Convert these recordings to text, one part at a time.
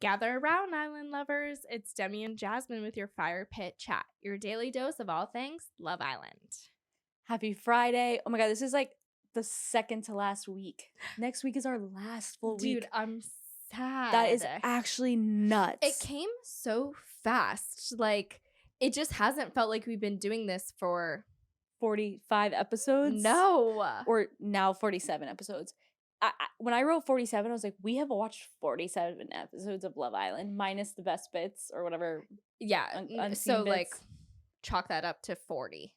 Gather around, island lovers. It's Demi and Jasmine with your Fire Pit Chat, your daily dose of all things Love Island. Happy Friday. Oh my God, this is like the second to last week. Next week is our last full week. Dude, I'm sad. That is actually nuts. It came so fast. Like, it just hasn't felt like we've been doing this for 45 episodes. No. Or now 47 episodes. When I wrote 47, I was like, we have watched 47 episodes of Love Island, minus the best bits or whatever. Yeah. So, bits. like, chalk that up to 40.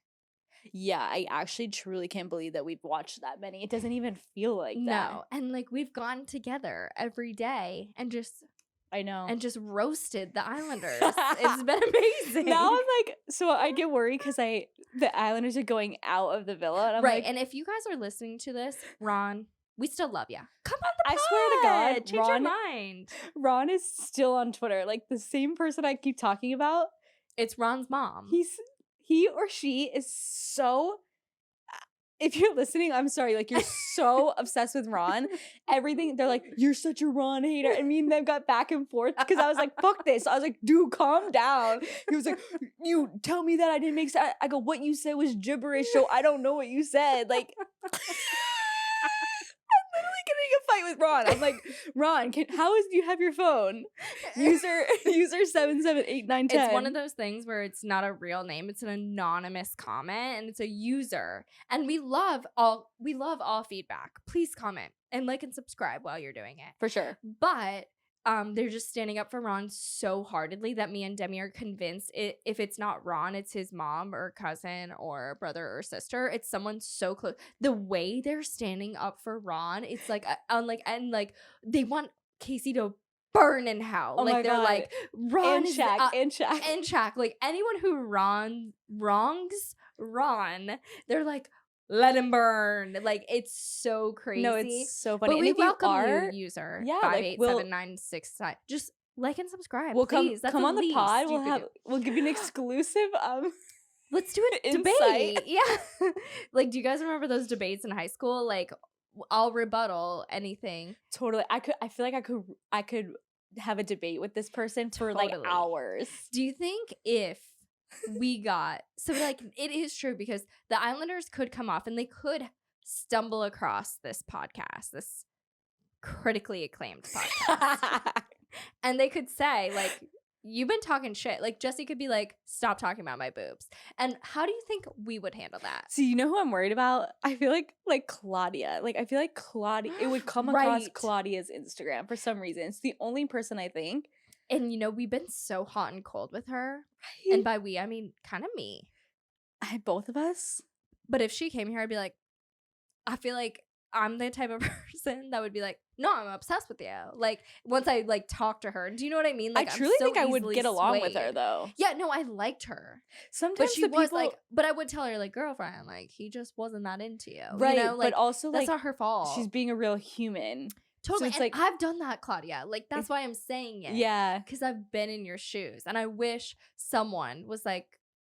Yeah, I actually truly can't believe that we've watched that many. It doesn't even feel like that. No. And, like, we've gone together every day and just... I know. And just roasted the Islanders. It's been amazing. Now I'm like, so I get worried because the Islanders are going out of the villa. And I'm right. like, And if you guys are listening to this, Ron, we still love ya. Come on the pod. I swear to God, change your mind. Ron is still on Twitter. Like the same person I keep talking about. It's Ron's mom. He or she is so... If you're listening, I'm sorry. Like, you're so obsessed with Ron. Everything, they're like, you're such a Ron hater. And me and them got back and forth because I was like, fuck this. I was like, dude, calm down. He was like, you tell me that I didn't make sense. I go, what you said was gibberish, so I don't know what you said. Like, I'm literally getting a fight with Ron. I'm like, Ron, do you have your phone? User 778910. It's one of those things where it's not a real name. It's an anonymous comment and it's a user. And we love all feedback. Please comment and like and subscribe while you're doing it. For sure. But they're just standing up for Ron so heartedly that me and Demi are convinced if it's not Ron, it's his mom or cousin or brother or sister. It's someone so close. The way they're standing up for Ron, it's like they want Casey to burn in hell. Oh like they're God. like Ron in Shaq. Like anyone who wrongs Ron, they're like, let him burn. Like, it's so crazy. No, it's so funny. But and we if welcome you are, you, user. yeah, 58796. Just like and subscribe. We'll please. come on the pod. We'll give you an exclusive let's do an insight. debate. Yeah. Like, do you guys remember those debates in high school? Like, I'll rebuttal anything. Totally. I feel like I could have a debate with this person for like hours. Do you think if we got like it is true because the Islanders could come off and they could stumble across this podcast, this critically acclaimed podcast, and they could say like, you've been talking shit. Like Jesse could be like, stop talking about my boobs. And how do you think we would handle that? So you know who I'm worried about? I feel like Claudia. Like I feel like Claudia, it would come across Claudia's Instagram for some reason. It's the only person I think. And, you know, we've been so hot and cold with her. Right. And by we, I mean kind of me. Both of us. But if she came here, I'd be like, I feel like I'm the type of person that would be like, no, I'm obsessed with you. Like, once I, like, talk to her. Do you know what I mean? Like, I truly think I would get along with her, though. Yeah, no, I liked her. Sometimes but she was, like, but I would tell her, like, girlfriend, like, he just wasn't that into you. Right, you know? Like, but also, that's like, not her fault. She's being a real human. Totally. So and like, I've done that, Claudia. Like, that's why I'm saying it. Yeah. Because I've been in your shoes. And I wish someone was, like,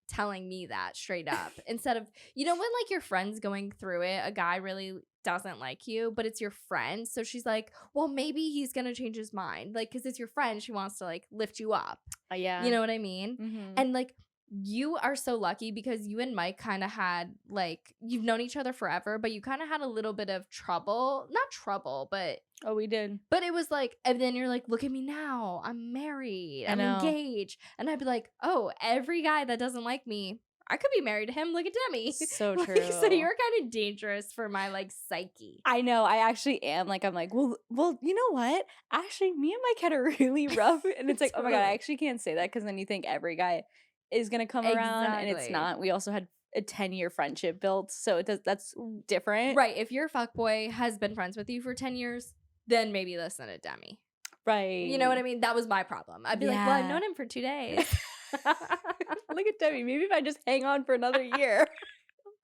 telling me that straight up. Instead of, you know, when, like, your friend's going through it, a guy really doesn't like you, but it's your friend. So she's like, well, maybe he's going to change his mind. Like, because it's your friend. She wants to, like, lift you up. Yeah. You know what I mean? Mm-hmm. And, like, you are so lucky because you and Mike kind of had, like, you've known each other forever, but you kind of had a little bit of trouble. Not trouble, but... Oh, we did. But it was like, and then you're like, look at me now. I'm married. I'm engaged. And I'd be like, oh, every guy that doesn't like me, I could be married to him. Look at Demi. So true. Like, so you're kind of dangerous for my, like, psyche. I know. I actually am. Like, I'm like, well, you know what? Actually, me and Mike had a really rough, and it's like, oh my God, I actually can't say that because then you think every guy is going to come around, and it's not. We also had a 10-year friendship built, so that's different. Right. If your fuckboy has been friends with you for 10 years, then maybe listen to Demi. Right. You know what I mean? That was my problem. I'd be like, well, I've known him for 2 days. Look at Demi. Maybe if I just hang on for another year,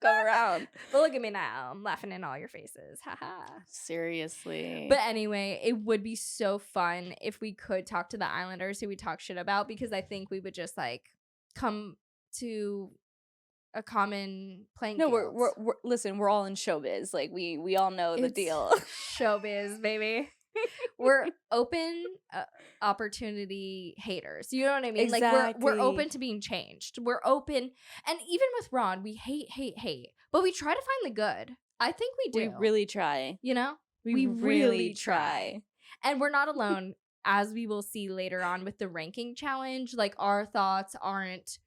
come around. But look at me now. I'm laughing in all your faces. Haha. Seriously. But anyway, it would be so fun if we could talk to the Islanders who we talk shit about, because I think we would just like come to a common playing field. No, we're listen, we're all in showbiz. Like we all know the deal. Showbiz, baby. we're open opportunity haters. You know what I mean? Exactly. Like we're open to being changed. We're open, and even with Ron, we hate, but we try to find the good. I think we do. We really try. You know, We really try. and we're not alone. As we will see later on with the ranking challenge, like our thoughts aren't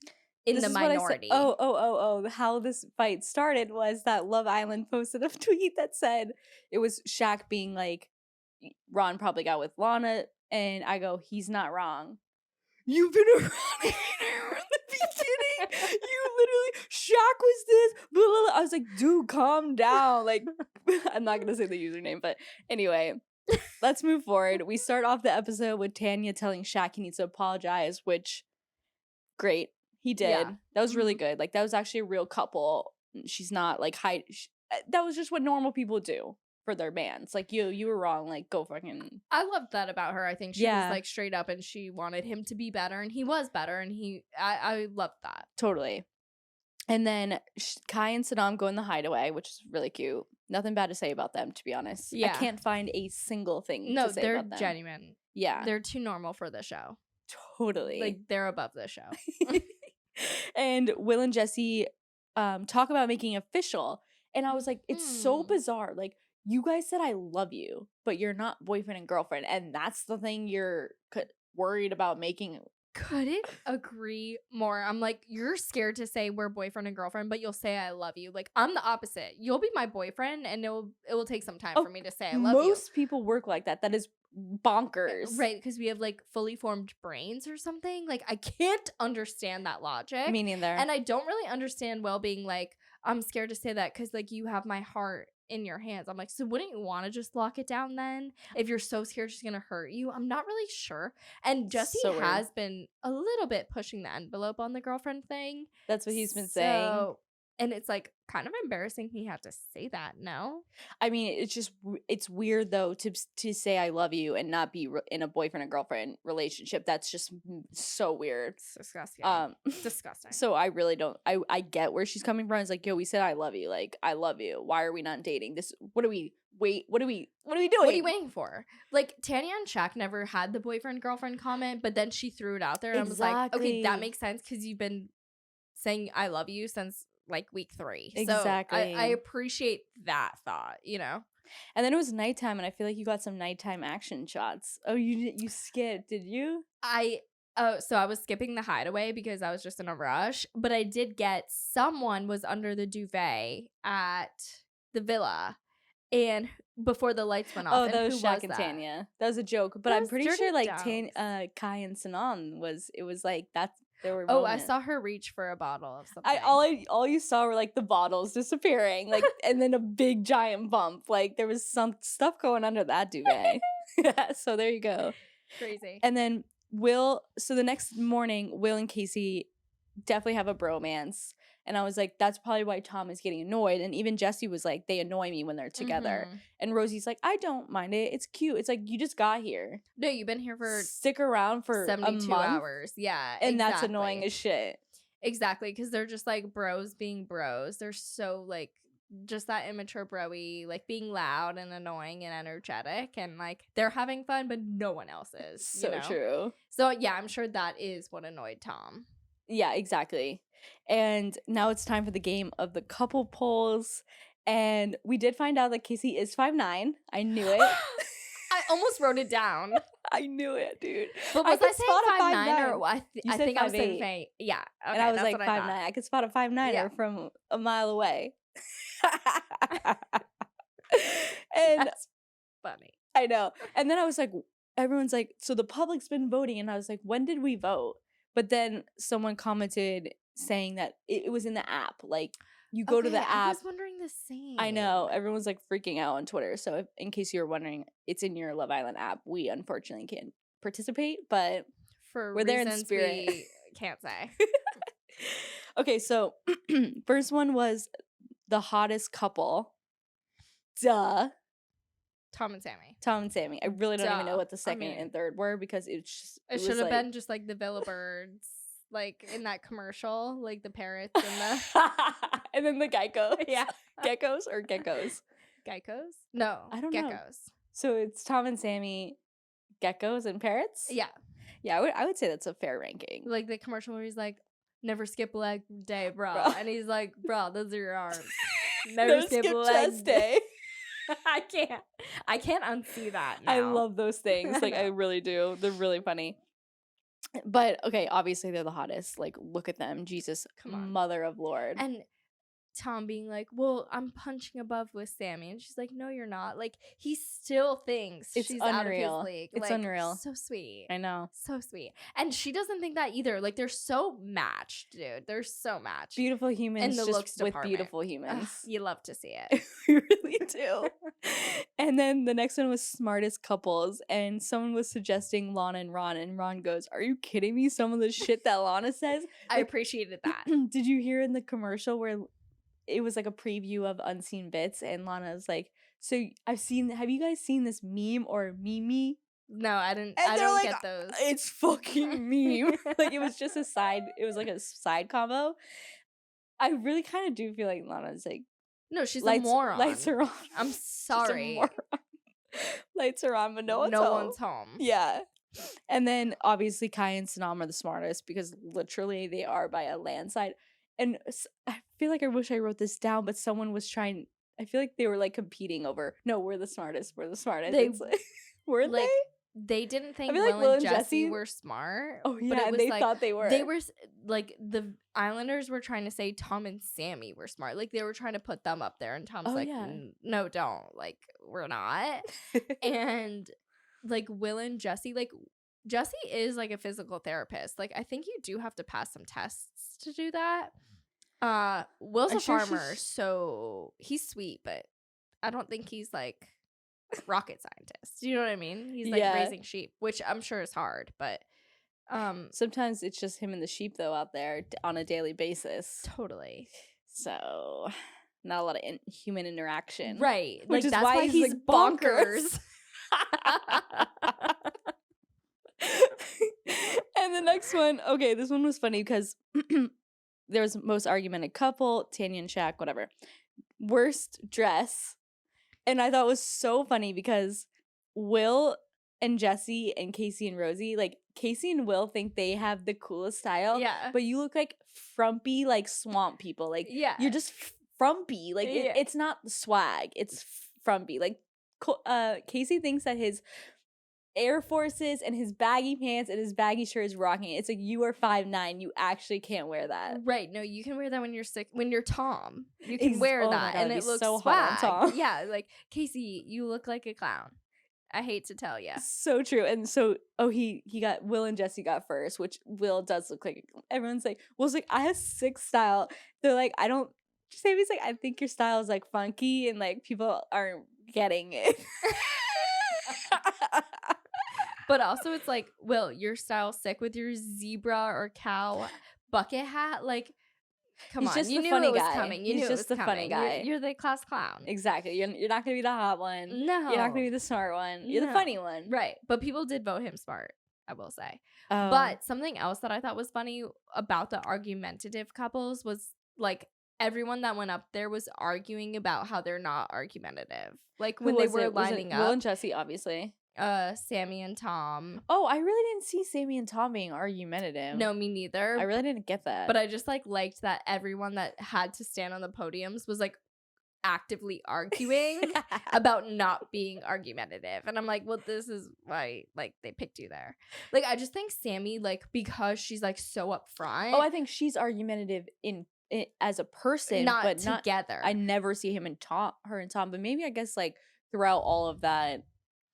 in This the is what I said. minority. Oh. How this fight started was that Love Island posted a tweet that said it was Shaq being like, Ron probably got with Lana, and I go, he's not wrong. You've been a Ron hater from the beginning. You literally, Shaq was this. Blah, blah, blah. I was like, dude, calm down. Like, I'm not gonna say the username, but anyway. Let's move forward. We start off the episode with Tanya telling Shaq he needs to apologize, which, great. He did. Yeah. That was really good. Like, that was actually a real couple. She's not, like, that was just what normal people do for their bands. Like, you were wrong. Like, go fucking... I loved that about her. I think she was, like, straight up, and she wanted him to be better, and he was better, and I loved that. Totally. And then Kai and Saddam go in the hideaway, which is really cute. Nothing bad to say about them, to be honest. Yeah. I can't find a single thing No, to say they're about them. genuine. Yeah. They're too normal for the show. Totally. Like, they're above the show. And Will and Jesse talk about making it official. And I was like, it's so bizarre. Like, you guys said I love you, but you're not boyfriend and girlfriend. And that's the thing you're worried about making. Couldn't agree more. I'm like, you're scared to say we're boyfriend and girlfriend, but you'll say I love you. Like, I'm the opposite. You'll be my boyfriend, and it will take some time for me to say I love you. Most people work like that. That is bonkers. Right, because we have, like, fully formed brains or something. Like, I can't understand that logic. Me neither. And I don't really understand Will being like, I'm scared to say that because, like, you have my heart in your hands. I'm like, so wouldn't you want to just lock it down then? If you're so scared she's gonna hurt you? I'm not really sure. And Jesse has been a little bit pushing the envelope on the girlfriend thing. That's what he's been saying. And it's, like, kind of embarrassing he had to say that, no? I mean, it's weird, though, to say I love you and not be in a boyfriend and girlfriend relationship. That's just so weird. It's disgusting. Disgusting. So I really don't, I get where she's coming from. It's like, yo, we said I love you. Like, I love you. Why are we not dating? What are we doing? What are you waiting for? Like, Tanya and Shaq never had the boyfriend-girlfriend comment, but then she threw it out there, and I was like, okay, that makes sense, because you've been saying I love you since, like, week 3. Exactly. So I appreciate that thought, you know? And then it was nighttime, and I feel like you got some nighttime action shots. Oh, you skipped, did you? So I was skipping the hideaway because I was just in a rush, but I did get someone was under the duvet at the villa, and before the lights went off. Oh, that was Shaq and Tanya. That was a joke, but I'm pretty sure, like, Kai and Sanan it was like that's. Oh, I saw her reach for a bottle of something. All you saw were, like, the bottles disappearing, like, and then a big giant bump. Like, there was some stuff going under that duvet. So there you go. Crazy. And then so the next morning, Will and Casey definitely have a bromance. And I was like, that's probably why Tom is getting annoyed. And even Jesse was like, they annoy me when they're together. Mm-hmm. And Rosie's like, I don't mind it. It's cute. It's like, you just got here. No, you've been here for... Stick around for 72 hours. Yeah, and that's annoying as shit. Exactly, because they're just, like, bros being bros. They're so, like, just that immature bro-y, like, being loud and annoying and energetic. And, like, they're having fun, but no one else is. So true. So, yeah, I'm sure that is what annoyed Tom. Yeah, exactly. And now it's time for the game of the couple polls. And we did find out that Casey is 5'9". I knew it. I almost wrote it down. I knew it, dude. But was I saying 5'9" or I think I was saying 5'8"? Yeah. Okay, and I was like 5'9". I could spot a 5'9" from a mile away. And that's funny. I know. And then I was like, everyone's like, so the public's been voting. And I was like, when did we vote? But then someone commented saying that it was in the app. Like, you go to the app. I was wondering the same. I know. Everyone's, like, freaking out on Twitter. So in case you're wondering, it's in your Love Island app. We unfortunately can't participate, but we're there in spirit. We can't say. Okay, so first one was the hottest couple. Duh. Tom and Sammy. Tom and Sammy. I really don't even know what the second and third were, because it should have been just, like, the Villa Birds, like, in that commercial, like the parrots and the and then the geckos. Yeah. Geckos or geckos? Geckos? No, I don't geckos. know. So it's Tom and Sammy, geckos and parrots? Yeah. Yeah, I would say that's a fair ranking. Like the commercial where he's like, never skip a leg day, bro. Bro. And he's like, bro, those are your arms. Never skip a leg chest day. I can't unsee that now. I love those things. Like, I know. really do. They're really funny. But, okay, obviously they're the hottest. Like, look at them. Jesus, Come on. mother of Lord. And Tom being like, well, I'm punching above with Sammy. And she's like, no, you're not. Like, he still thinks It's she's unreal. out of his league. It's like, unreal. So sweet. I know. So sweet. And she doesn't think that either. Like, they're so matched, dude. They're so matched. Beautiful humans And the just looks with department. beautiful humans. Ugh, you love to see it. We really do. And then the next one was smartest couples, and someone was suggesting Lana and Ron goes, are you kidding me? Some of the shit that Lana says. I appreciated that. Did you hear in the commercial where it was like a preview of Unseen Bits, and Lana's like, so have you guys seen this meme or meme? No, I didn't. And I they're don't like, get those. It's fucking meme. Like, it was just a side combo. I really kind of do feel like Lana's like, No, she's a moron. lights are on. I'm She's a sorry. moron. Lights are on, but no one's no home. one's home. Yeah. And then obviously Kai and Sanam are the smartest because literally they are by a landslide. And I feel like I wish I wrote this down, but someone was trying. I feel like they were like competing over. No, we're the smartest. We're the smartest. They weren't like, they? They didn't think feel like Will and Jesse Jesse were smart. Oh yeah, but it and was they like, thought they were. They were like the Islanders were trying to say Tom and Sammy were smart. Like they were trying to put them up there, and Tom's like, yeah. no, don't. Like we're not. And like Will and Jesse, like Jesse is like a physical therapist. Like I think you do have to pass some tests to do that. Will's a farmer, so he's sweet, but I don't think he's like rocket scientist. You know what I mean? He's like raising sheep, which I'm sure is hard, but sometimes it's just him and the sheep though out there on a daily basis. Totally. So not a lot of human interaction, right? Which like is that's why he's like bonkers. And the next one, okay, this one was funny because there was most argumented couple, Tanya and Shaq, whatever. Worst dress. And I thought it was so funny because Will and Jesse and Casey and Rosie, like Casey and Will think they have the coolest style. Yeah. But you look like frumpy, like swamp people. Like you're just frumpy. Like it's not swag. It's frumpy. Like Casey thinks that his Air Forces and his baggy pants and his baggy shirt is rocking it. It's like, you are 5'9". You actually can't wear that. Right. No, you can wear that when you're sick. When you're Tom, you can wear that, God, and it looks so swag. hot on Tom. Yeah, like Casey, you look like a clown. I hate to tell you. So true. And so, he got Will and Jesse got first, which Will does look like. Everyone's like, Will's like, I have sick style. They're like, I don't. Sammy's like, I think your style is like funky, and like people aren't getting it. But also, it's like, Will, your style's sick with your zebra or cow bucket hat. Like, come He's on, just you the knew funny it was guy. coming. You He's knew just it was the coming. funny guy. You're the class clown. Exactly. You're not gonna be the hot one. No, you're not gonna be the smart one. You're the funny one, right? But people did vote him smart, I will say. Oh. But something else that I thought was funny about the argumentative couples was like, everyone that went up there was arguing about how they're not argumentative. Like when they were lining up. Will and Jesse, obviously. Sammy and Tom. Oh, I really didn't see Sammy and Tom being argumentative. No, me neither. I really didn't get that. But I just like liked that everyone that had to stand on the podiums was like actively arguing about not being argumentative. And I'm like, well, this is why like they picked you there. Like I just think Sammy, like, because she's like so upfront. Oh, I think she's argumentative in as a person, but together. I never see her and Tom, but maybe I guess like throughout all of that.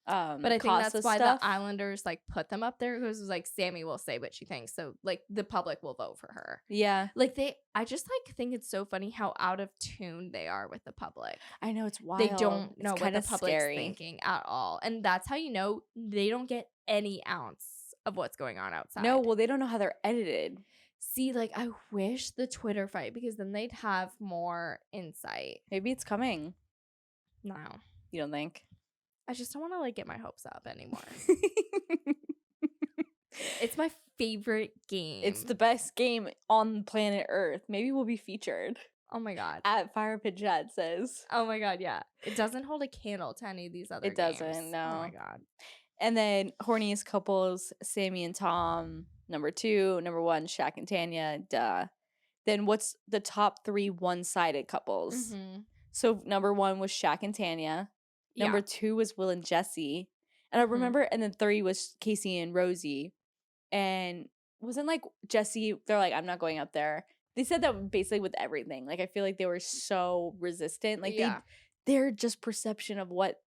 But I think Casa that's why stuff. the Islanders like put them up there, because it was like Sammy will say what she thinks, so like the public will vote for her. Yeah, like I just like think it's so funny how out of tune they are with the public. I know, it's wild. They don't know what the public's scary. thinking at all, and that's how you know they don't get any ounce of what's going on outside. No, well, they don't know how they're edited. See, like I wish the Twitter fight, because then they'd have more insight. Maybe it's coming. No, you don't think? I just don't want to like get my hopes up anymore. It's my favorite game. It's the best game on planet Earth. Maybe we'll be featured Oh my god. At Fire Pit Chat says. Oh my god, yeah. It doesn't hold a candle to any of these other It games. doesn't, no. Oh my god. And then horniest couples, Sammy and Tom, number 2. Number 1, Shaq and Tanya, duh. Then what's the top 3 one-sided couples? Mm-hmm. So number 1 was Shaq and Tanya. Number 2 was Will and Jesse. And I remember, and then 3 was Casey and Rosie. And wasn't like Jesse, they're like, I'm not going up there. They said that basically with everything. Like, I feel like they were so resistant. Like, they're just perception of what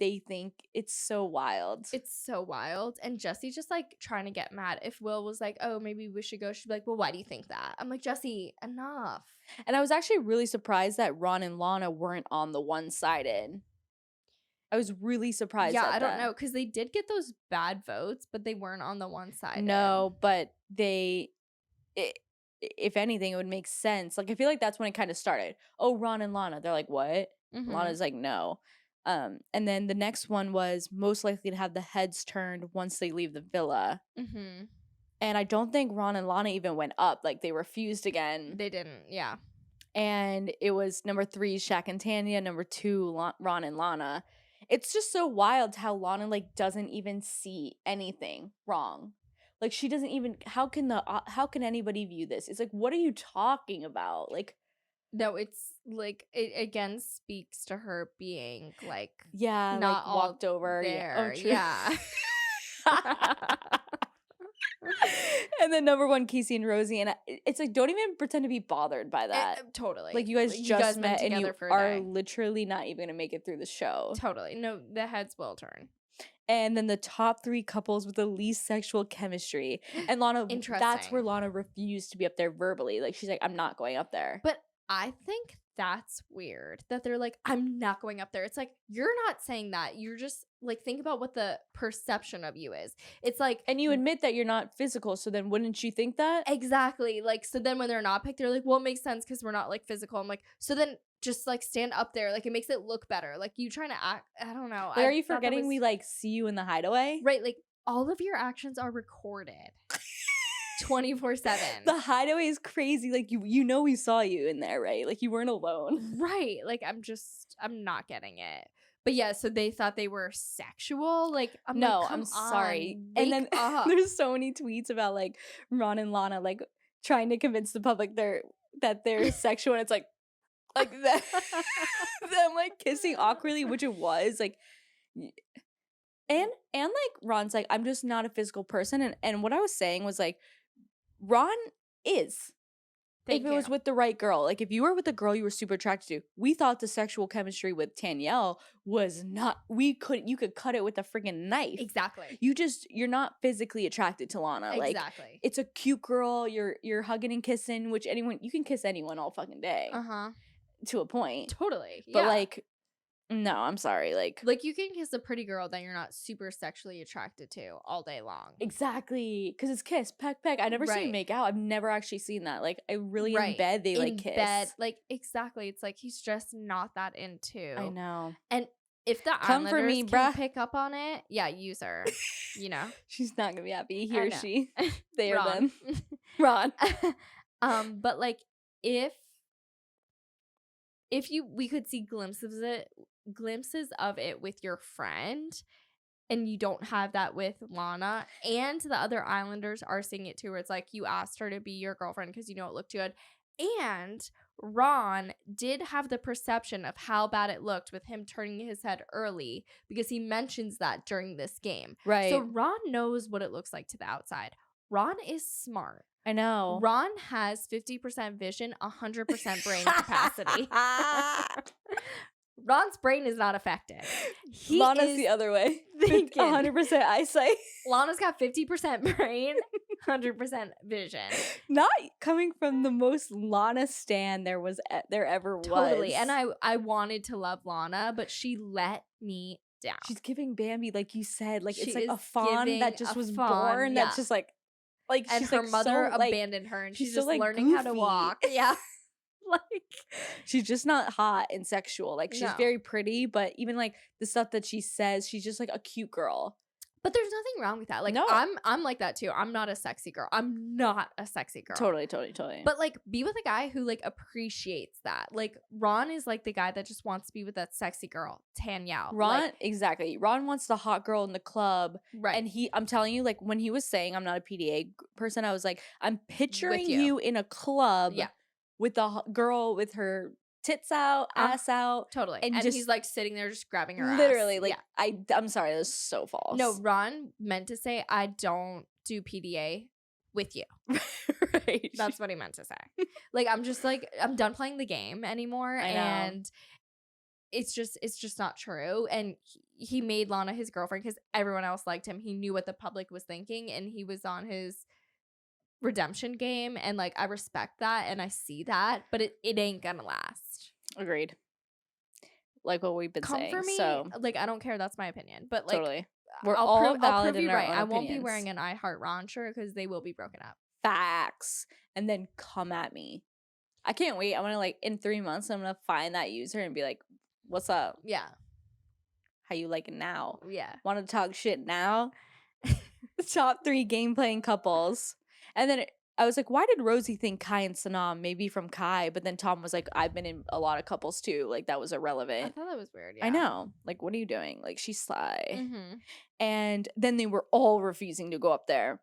they think. It's so wild. It's so wild. And Jesse just like trying to get mad. If Will was like, oh, maybe we should go, she'd be like, well, why do you think that? I'm like, Jesse, enough. And I was actually really surprised that Ron and Lana weren't on the one-sided. I was really surprised at that. I don't know, because they did get those bad votes, but they weren't on the one-sided. No, but if anything, it would make sense. Like, I feel like that's when it kind of started. Oh, Ron and Lana. They're like, what? Mm-hmm. Lana's like, no. And then the next one was most likely to have the heads turned once they leave the villa. Mm-hmm. And I don't think Ron and Lana even went up. Like, they refused again. They didn't, yeah. And it was number 3, Shaq and Tanya. Number 2, Ron and Lana. It's just so wild how Lana, like, doesn't even see anything wrong. Like, she doesn't even, how can anybody view this? It's like, what are you talking about? Like, no, it's like, it again speaks to her being like, yeah, not like, walked over there. Oh, true. Yeah. And then number 1, Casey and Rosie, and it's like, don't even pretend to be bothered by that. Totally. Like, you guys just met and you are literally not even gonna make it through the show. Totally. No, the heads will turn. And then the top 3 couples with the least sexual chemistry. And Lana, that's where Lana refused to be up there verbally. Like, she's like, I'm not going up there. But I think that's weird that they're like, I'm not going up there. It's like, you're not saying that. You're just like, think about what the perception of you is. It's like, and you admit that you're not physical. So then wouldn't you think that? Exactly. Like, so then when they're not picked, they're like, well, it makes sense because we're not like physical. I'm like, so then just like stand up there. Like, it makes it look better. Like, you trying to act, I don't know. Like, are you forgetting we like see you in the hideaway? Right. Like, all of your actions are recorded. 24/7. The hideaway is crazy. Like, you know we saw you in there, right? Like, you weren't alone. Right. Like, I'm not getting it. But yeah, so they thought they were sexual. Like, I'm sorry. And then there's so many tweets about like Ron and Lana like trying to convince the public that they're sexual, and it's like that them like kissing awkwardly, which it was like. And like Ron's like, I'm just not a physical person, and what I was saying was like, Ron is. If it was with the right girl, like if you were with a girl you were super attracted to, we thought the sexual chemistry with Danielle was not. You could cut it with a freaking knife. Exactly. You're not physically attracted to Lana. Exactly. Like, it's a cute girl. You're hugging and kissing, which you can kiss anyone all fucking day. To a point. Totally. But like, no, I'm sorry. Like you can kiss a pretty girl that you're not super sexually attracted to all day long. Exactly. Because it's kiss, peck, peck. I never seen them make out. I've never actually seen that. Like, I really in bed they like kiss. Bed, like, exactly. It's like he's just not that into. I know. And if the Come for me, bruh. pick up on it, yeah, use her. You know, she's not gonna be happy. He or she, they Ron. or them. Ron. But like if we could see glimpses of it with your friend, and you don't have that with Lana, and the other Islanders are seeing it too, where it's like you asked her to be your girlfriend because you know it looked good, and Ron did have the perception of how bad it looked with him turning his head early because he mentions that during this game. Right. So Ron knows what it looks like to the outside. Ron is smart. I know. Ron has 50% vision, 100% brain capacity. Ron's brain is not affected. Lana's the other way. 100% eyesight. Lana's got 50% brain, 100% vision. Not coming from the most Lana stan there ever was. Totally. And I wanted to love Lana, but she let me down. She's giving Bambi, like you said, like it's like a fawn that just was born. That's just like and she's her mother abandoned her, and she's just like learning how to walk. Yeah. Like, she's just not hot and sexual. Like, she's very pretty, but even like the stuff that she says, she's just like a cute girl. But there's nothing wrong with that. Like, No. I'm like that too. I'm not a sexy girl. I'm not a sexy girl. Totally. But like, be with a guy who like appreciates that. Like, Ron is like the guy that just wants to be with that sexy girl, Tanya. Ron, like, exactly. Ron wants the hot girl in the club. right? And I'm telling you, like, when he was saying I'm not a PDA person, I was like, I'm picturing you. you in a club Yeah. with the girl with her tits out, ass out. Totally. And And just he's like sitting there just grabbing her literally, ass. like, I'm sorry, that's so false. No, Ron meant to say, I don't do PDA with you. Right. That's what he meant to say. Like, I'm just like, I'm done playing the game anymore. I know. And it's just not true. And he made Lana his girlfriend because everyone else liked him. He knew what the public was thinking, and he was on his redemption game. And like, I respect that and I see that, but it ain't gonna last. Agreed. Like what we've been Come saying. for me. So Like, I don't care. That's my opinion. But like, totally. We're I'll all prove valid you in our right. own I won't be opinions. wearing an I Heart Ron shirt because they will be broken up. Facts. And then come at me. I can't wait. I want to, like, in 3 months, I'm going to find that user and be like, what's up? Yeah. How you like it now? Yeah. Want to talk shit now? Top 3 game playing couples. And then I was like, why did Rosie think Kai and Sanam? Maybe from Kai. But then Tom was like, I've been in a lot of couples too. Like, that was I irrelevant. thought that was weird. Yeah. I know. Like, what are you doing? Like, she's sly. Mm-hmm. And then they were all refusing to go up there.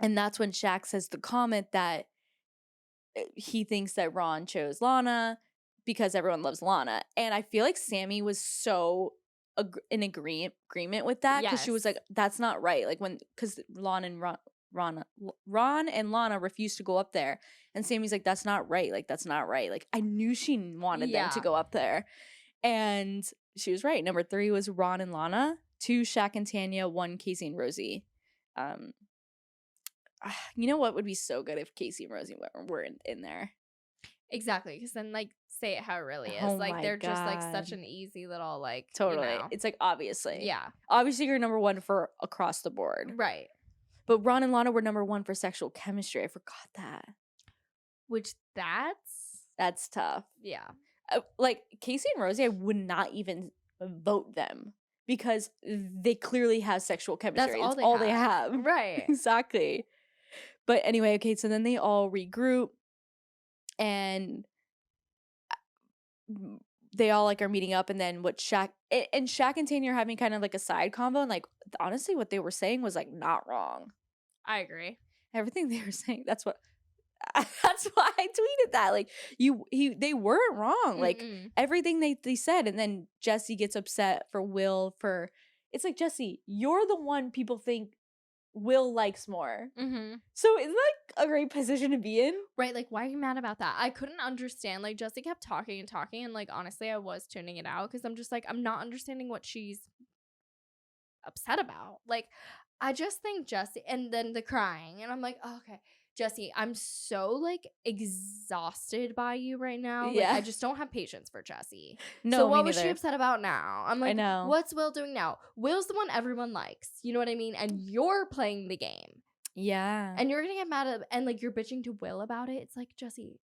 And that's when Shaq says the comment that he thinks that Ron chose Lana because everyone loves Lana. And I feel like Sammy was so in agreement with that because she was Yes. like, that's not right. Like, because Ron and Lana refused to go up there. And Sammy's like, that's not right. Like, that's not right. Like, I knew she wanted them to Yeah. go up there. And she was right. Number 3 was Ron and Lana. 2, Shaq and Tanya. 1, Casey and Rosie. You know what would be so good if Casey and Rosie were in there? Exactly. Because then, like, say it how it really is. Oh like, my they're just like such God. an easy little, like, Totally. You know. It's like, obviously. Yeah. Obviously, you're number 1 for across the board. Right. But Ron and Lana were number 1 for sexual chemistry. I forgot that. Which That's tough. yeah. Like, Casey and Rosie, I would not even vote them because they clearly have sexual chemistry. That's That's all all they they have. have. Right. Exactly. But anyway, okay, so then they all regroup and they all like are meeting up, and then what Shaq and Tanya are having kind of like a side convo, and like honestly what they were saying was like not wrong. I agree. Everything they were saying, that's why I tweeted that. Like they weren't wrong. Like Mm-mm. everything they said, and then Jesse gets upset for Will for it's like, Jesse, you're the one people think Will likes more. Mm-hmm. So isn't that a great position to be in? Right, like, why are you mad about that? I couldn't understand. Like, Jesse kept talking and talking, and like, honestly, I was tuning it out because I'm just like, I'm not understanding what she's upset about. Like, I just think Jesse, and then the crying, and I'm like, oh, okay, Jesse, I'm so like exhausted by you right now. Like, Yeah. I just don't have patience for Jesse. No, So me what was she neither. upset about now? I'm like, know. what's Will doing now? Will's the one everyone likes. You know what I mean? And you're playing the game. Yeah. And you're gonna get mad at, and like, you're bitching to Will about it. It's like, Jesse.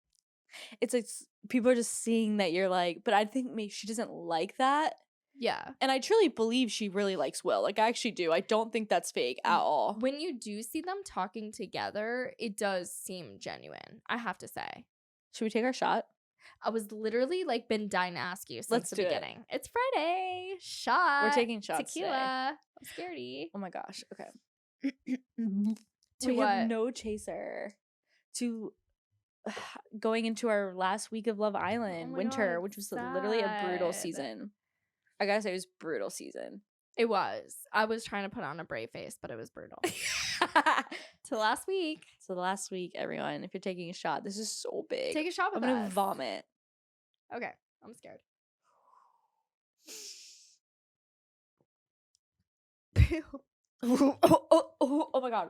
It's like people are just seeing that you're like, but I think maybe she doesn't like that. Yeah. And I truly believe she really likes Will. Like, I actually do. I don't think that's fake at all. When you do see them talking together, it does seem genuine, I have to say. Should we take our shot? I was literally like been dying to ask you since Let's the do it. beginning. It's Friday. Shot. We're taking shots today. Tequila. I'm scaredy. Oh my gosh. Okay. To we what? have no chaser to going into our last week of Love Island my winter, God, which was literally a brutal sad. season. I gotta say, it was brutal season. It was. I was trying to put on a brave face, but it was brutal. Till last week. So last week, everyone, if you're taking a shot, this is so big. Take a shot with I'm gonna us. vomit. Okay. I'm scared. Oh my god.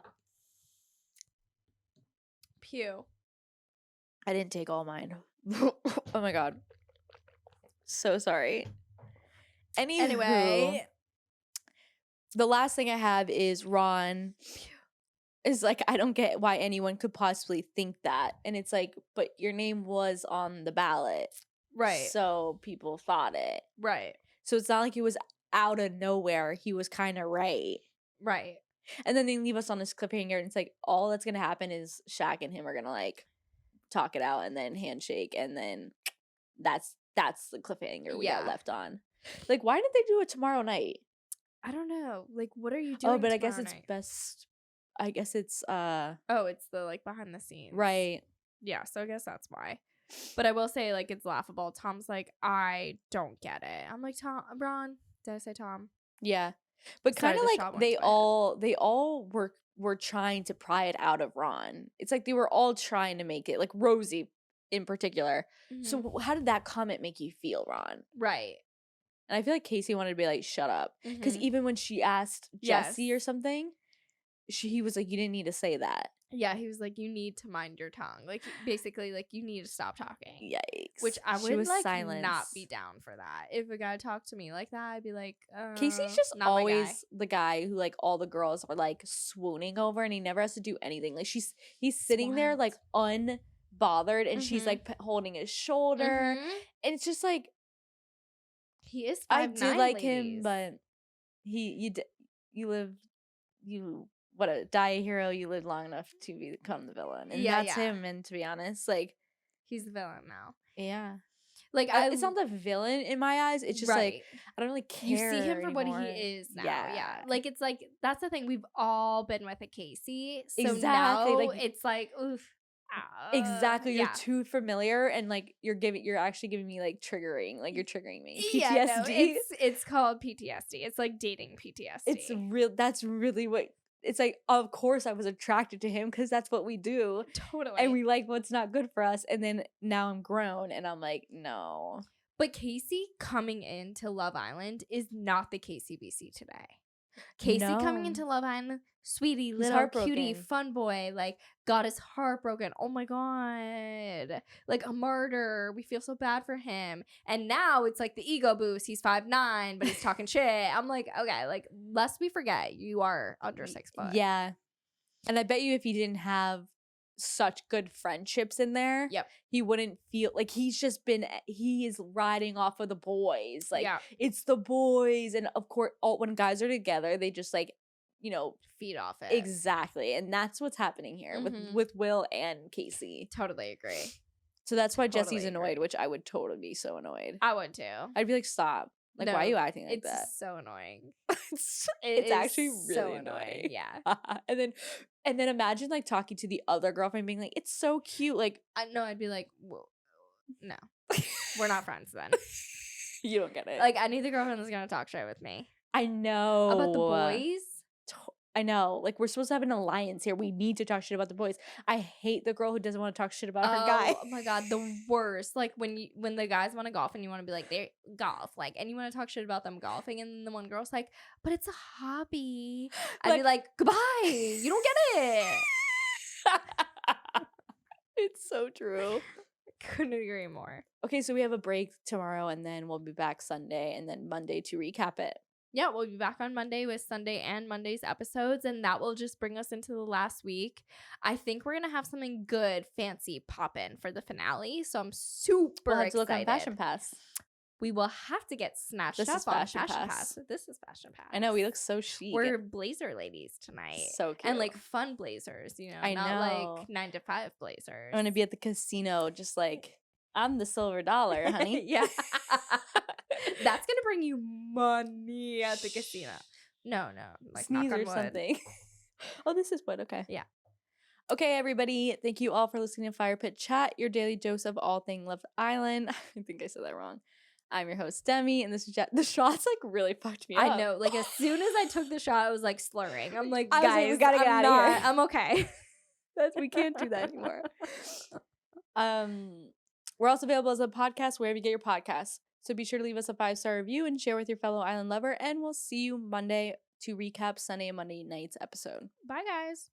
Pew. I didn't take all mine. Oh my god. So sorry. Anyway. The last thing I have is Ron is like, I don't get why anyone could possibly think that. And it's like, but your name was on the ballot. Right. So people thought it. Right. So it's not like it was out of nowhere. He was kind of right. Right. And then they leave us on this cliffhanger, and it's like all that's gonna happen is Shaq and him are gonna like talk it out and then handshake, and then that's the cliffhanger we got Yeah. left on. Like, why did they do it tomorrow night? I don't know. Like, what are you doing? Oh, but I guess tomorrow it's night? best. I guess it's Oh, it's the like behind the scenes. right. Yeah, so I guess that's why. But I will say, like, it's laughable. Tom's like, I don't get it. I'm like, Ron, did I say Tom? Yeah. But Sorry, kind of the like shot went they to my head. all were trying to pry it out of Ron. It's like they were all trying to make it, like Rosie in particular. Mhm. So how did that comment make you feel, Ron? Right. And I feel like Casey wanted to be like, shut up. Because Mhm. even when she asked Jesse or Yes. something, he was like, you didn't need to say that. Yeah, he was like, you need to mind your tongue. Like, basically, like, you need to stop talking. Yikes. Which I She would, was like, not silenced. be down for that. If a guy talked to me like that, I'd be like, Casey's just not my guy. always the guy who like all the girls are like swooning over, and he never has to do anything. Like he's sitting there like unbothered, and she's Mhm. like holding his shoulder, Mhm. and it's just like He is 5'9", I do like him, ladies. but you what a die a hero. You live long enough to become the villain, and Yeah, that's yeah. him. And to be honest, like He's the villain now. yeah, Like, it's not the villain in my eyes. It's just like right. I don't really care. You see him for what he anymore. is now. Yeah. Yeah. Like, it's like, that's the thing. We've all been with a Casey. So Exactly, now like- it's like, oof. Exactly, you're Yeah. too familiar, and like you're actually giving me like triggering, like you're triggering me. Yeah, no, PTSD. it's called PTSD. It's like dating PTSD. It's real. That's really what it's like. Of course, I was attracted to him because that's what we do, totally. and we like what's not good for us. And then now I'm grown, and I'm like, no. But Casey coming into Love Island is not the Casey BC today. Casey coming No. into Love Island, sweetie, He's little cutie, heartbroken. fun boy, like got his heart broken. Oh my god, like a martyr. We feel so bad for him. And now it's like the ego boost. He's 5'9", but he's talking shit. I'm like, okay, like lest we forget, you are under 6 foot. Yeah, and I bet you if he didn't have such good friendships in there, Yep. he wouldn't feel like he is riding off of the boys. Like Yeah. it's the boys, and of course when guys are together, they just like, Feed off it. exactly. And that's what's happening here Mhm. with Will and Casey. Totally agree. So that's why Totally Jesse's annoyed, agree. which I would totally be so annoyed. I would too. I'd be like, stop. Like, why are No, you acting like it's that? so annoying. It's It actually is really so annoying. Yeah. and then imagine like talking to the other girlfriend being like, it's so cute. Like, I know. I'd be like, whoa, no, we're not friends then. you don't get it. Like, any of the girlfriends is gonna talk shit with me I know about the boys. I know. Like, we're supposed to have an alliance here. We need to talk shit about the boys. I hate the girl who doesn't want to talk shit about her guy. Oh my god, the worst. Like when the guys want to golf and you want to be like, they golf, like, and you want to talk shit about them golfing, and then the one girl's like, but it's a hobby. I'd be like, goodbye. You don't get it. It's so true. Couldn't agree more. Okay, so we have a break tomorrow, and then we'll be back Sunday, and then Monday to recap it. Yeah, we'll be back on Monday with Sunday and Monday's episodes, and that will just bring us into the last week. I think we're gonna have something good, fancy pop in for the finale, so I'm super We'll have excited. to look on Fashion Pass. We will have to get snatched This up is on Fashion Fashion Pass. Pass. This is Fashion Pass. I know, we look so chic. We're blazer ladies tonight. So cute. And like fun blazers, I not know. like 9 to 5 blazers. I'm gonna be at the casino, just like, I'm the silver dollar, honey. Yeah. That's gonna bring you money at the casino. No, like Sneeze knock on or wood. something. Oh, this is wood. Okay. Yeah. Okay, everybody. Thank you all for listening to Fire Pit Chat, your daily dose of all thing Love Island. I think I said that wrong. I'm your host, Demi, and this is the shots like really fucked me up. I know. Like as soon as I took the shot, I was like slurring. I'm like, I was guys, like, we gotta get I'm outta here. I'm okay. We can't do that anymore. We're also available as a podcast wherever you get your podcasts. So be sure to leave us a 5-star review and share with your fellow island lover. And we'll see you Monday to recap Sunday and Monday night's episode. Bye, guys.